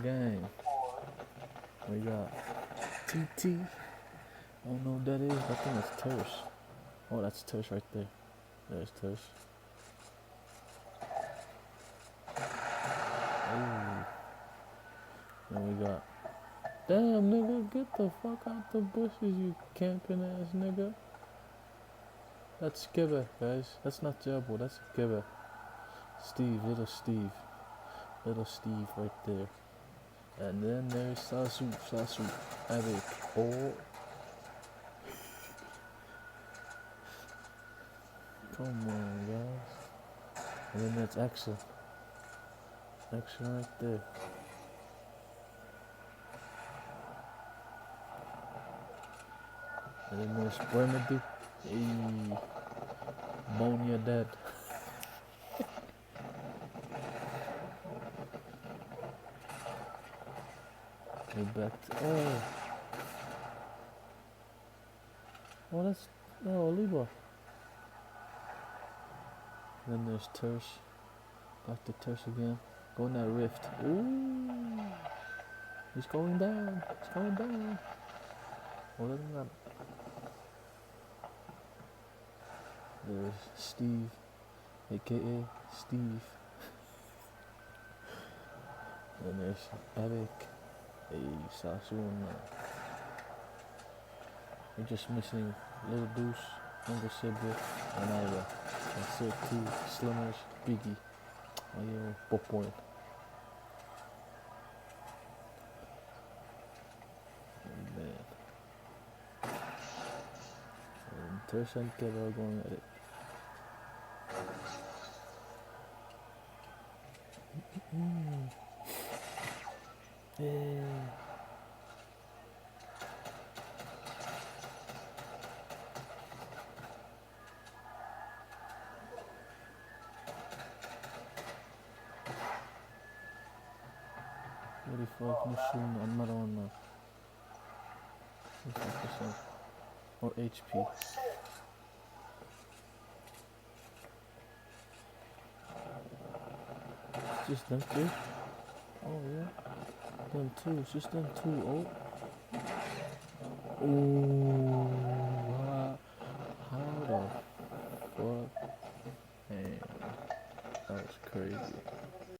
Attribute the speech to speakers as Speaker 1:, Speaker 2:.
Speaker 1: gang. We got TT. I don't know what that is, but I think it's Tersh. Oh, that's Tersh right there. There's Tersh. Oh. Then we got. Damn, nigga, get the fuck out the bushes, you camping ass nigga. That's Skibber, guys. That's not Jabbo, that's Skibber. Steve, little Steve. Little Steve right there. And then there's Sasu, avec. Oh, come on, guys. And then that's Action. Action right there. And then there's Remedy. Hey, Monia dead. We're back to. Oh, that's. Oh, Oliva. Then there's Tersh. Back to Tersh again. Go in that rift. Ooh. He's going down. He's going down. Oh, look at that. There's Steve, aka Steve. Then there's Eric. Hey, Sassuon. We're just missing Little Deuce, Uncle Sibby, and Ira. That's it, too. Slimmers, Biggie. Oh, yeah, Pop Point. Oh, man. And Tersh and Kev are going at it. Yeah. What if I machine on Marona? 55% or HP. It's just them two. Oh yeah, them two. It's just them two. Oh, ooh, how the fuck? Man, that was crazy.